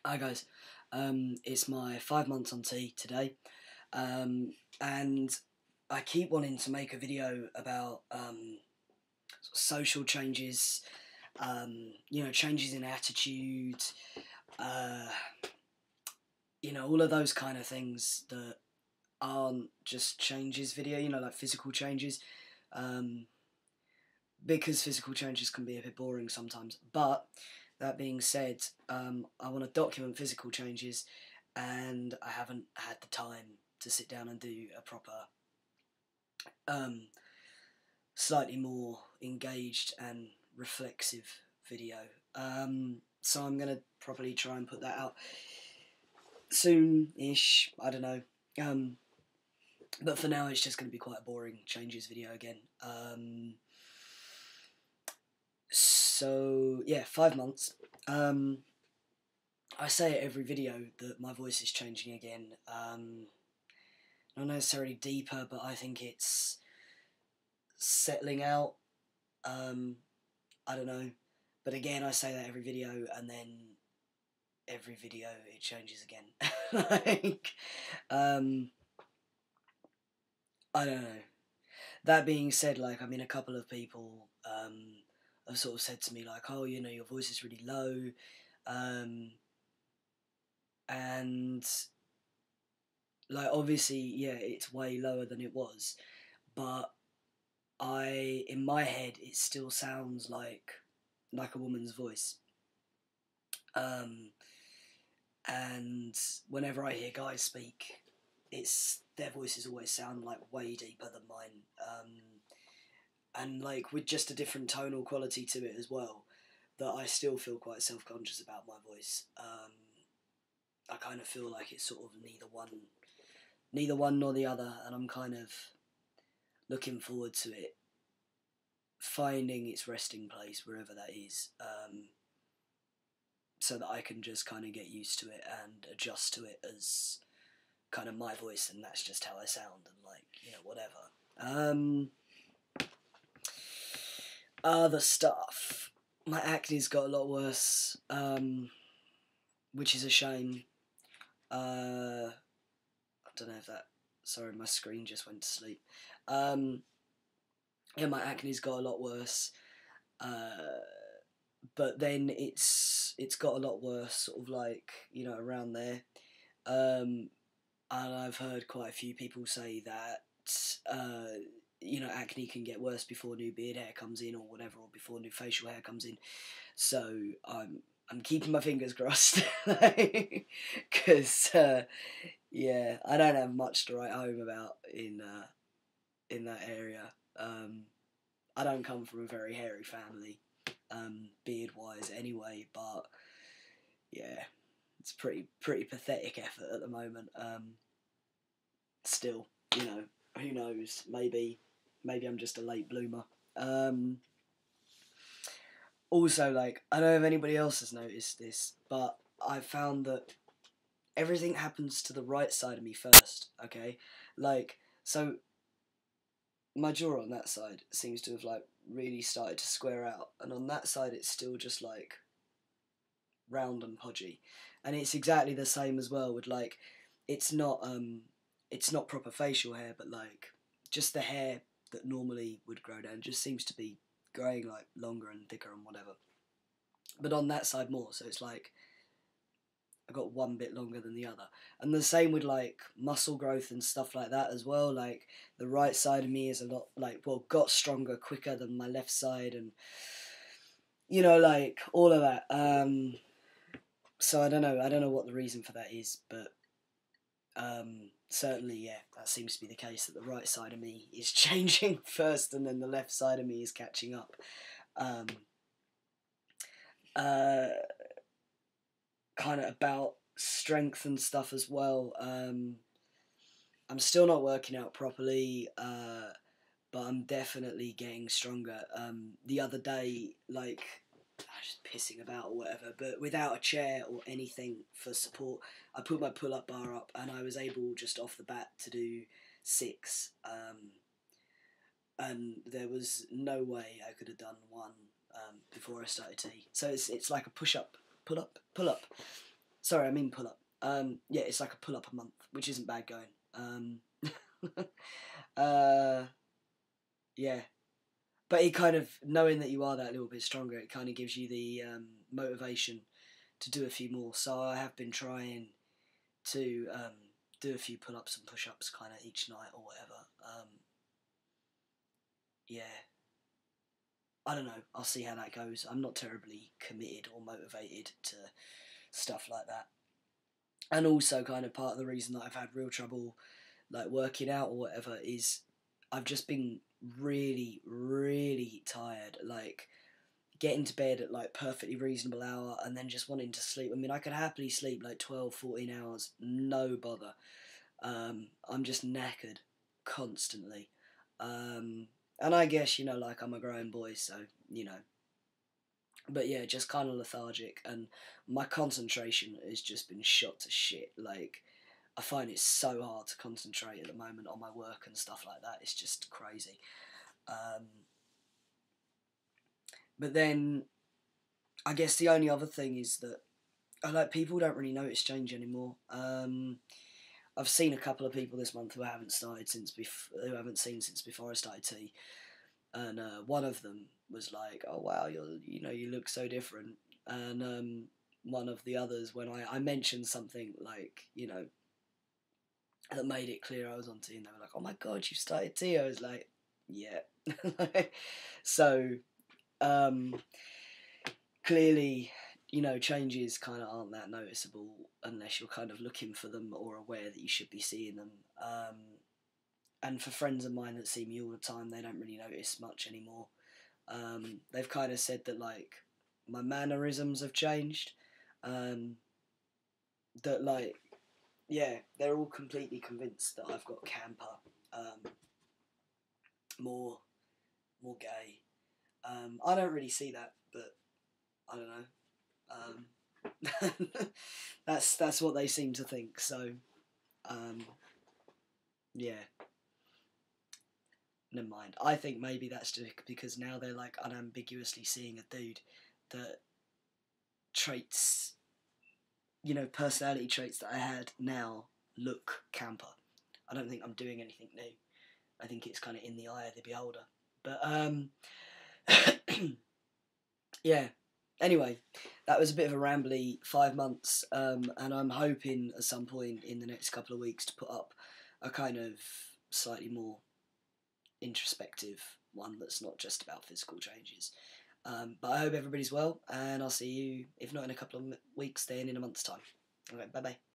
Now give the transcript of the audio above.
Hi guys, it's my 5 months on T today, and I keep wanting to make a video about social changes, changes in attitude, uh, all of those kind of things that aren't just changes video, like physical changes, because physical changes can be a bit boring sometimes, but that being said, I want to document physical changes, and I haven't had the time to sit down and do a proper, slightly more engaged and reflexive video. So I'm going to probably try and put that out soon-ish, I don't know. But for now it's just going to be quite a boring changes video again. So yeah, 5 months. I say it every video that my voice is changing again. Not necessarily deeper, but I think it's settling out. I don't know. But again, I say that every video, and then every video it changes again. I don't know. That being said, a couple of people have sort of said to me, oh, your voice is really low. And obviously, yeah, it's way lower than it was, but in my head it still sounds like a woman's voice. And whenever I hear guys speak, their voices always sound way deeper than mine, and with just a different tonal quality to it as well, that I still feel quite self-conscious about my voice. I kind of feel like it's sort of neither one nor the other, and I'm kind of looking forward to it finding its resting place wherever that is, so that I can just kind of get used to it and adjust to it as kind of my voice, and that's just how I sound, and whatever. Other stuff. My acne's got a lot worse, which is a shame. I don't know if that... Sorry, my screen just went to sleep. Yeah, my acne's got a lot worse. But then it's got a lot worse, sort of around there. And I've heard quite a few people say that, acne can get worse before new beard hair comes in or whatever, or before new facial hair comes in. So I'm keeping my fingers crossed, because yeah, I don't have much to write home about in that area. I don't come from a very hairy family, beard wise anyway, but yeah, it's pretty pathetic effort at the moment. Still, who knows? Maybe I'm just a late bloomer. Also, I don't know if anybody else has noticed this, but I've found that everything happens to the right side of me first. Okay, so my jaw on that side seems to have really started to square out, and on that side it's still just round and podgy, and it's exactly the same as well with it's not proper facial hair, but just the hair that normally would grow down just seems to be growing longer and thicker and whatever, but on that side more, so it's I got one bit longer than the other. And the same with muscle growth and stuff like that as well. The right side of me is a lot got stronger quicker than my left side, and all of that. So I don't know what the reason for that is, but certainly, yeah, that seems to be the case, that the right side of me is changing first, and then the left side of me is catching up. Kind of about strength and stuff as well. I'm still not working out properly, but I'm definitely getting stronger. The other day, I was just pissing about or whatever, but without a chair or anything for support, I put my pull-up bar up, and I was able just off the bat to do 6. And there was no way I could have done 1 before I started T. So it's like a push-up, pull-up, pull-up. Sorry, I mean pull up. Yeah, it's like a pull up a month, which isn't bad going. Uh, yeah, but it kind of knowing that you are that little bit stronger, it kind of gives you the motivation to do a few more. So I have been trying to do a few pull ups and push ups kind of each night or whatever. Yeah, I don't know. I'll see how that goes. I'm not terribly committed or motivated to stuff like that. And also, kind of part of the reason that I've had real trouble like working out or whatever is I've just been really, really tired. Like getting to bed at like perfectly reasonable hour and then just wanting to sleep. I mean, I could happily sleep like 12, 14 hours, no bother. I'm just knackered constantly. And I guess, like I'm a grown boy, so, But yeah, just kind of lethargic, and my concentration has just been shot to shit. Like, I find it so hard to concentrate at the moment on my work and stuff like that. It's just crazy. Um, but then, I guess the only other thing is that people don't really notice change anymore. I've seen a couple of people this month who I haven't who I haven't seen since before I started tea, and one of them was like, "Oh wow, you look so different," and one of the others, when I mentioned something like that made it clear I was on tea, and they were like, "Oh my god, you started tea." I was like, "Yeah." So um, clearly, changes kind of aren't that noticeable unless you're kind of looking for them or aware that you should be seeing them. And for friends of mine that see me all the time, they don't really notice much anymore. They've kind of said that like my mannerisms have changed. That like yeah, they're all completely convinced that I've got camper, more gay. I don't really see that, but I don't know. That's what they seem to think. So um, yeah, never mind. I think maybe that's just because now they're like unambiguously seeing a dude that traits, personality traits that I had now look camper. I don't think I'm doing anything new. I think it's kind of in the eye of the beholder. But yeah. Anyway, that was a bit of a rambly 5 months, and I'm hoping at some point in the next couple of weeks to put up a kind of slightly more introspective one that's not just about physical changes. But I hope everybody's well, and I'll see you, if not in a couple of weeks, then in a month's time. Alright, bye bye.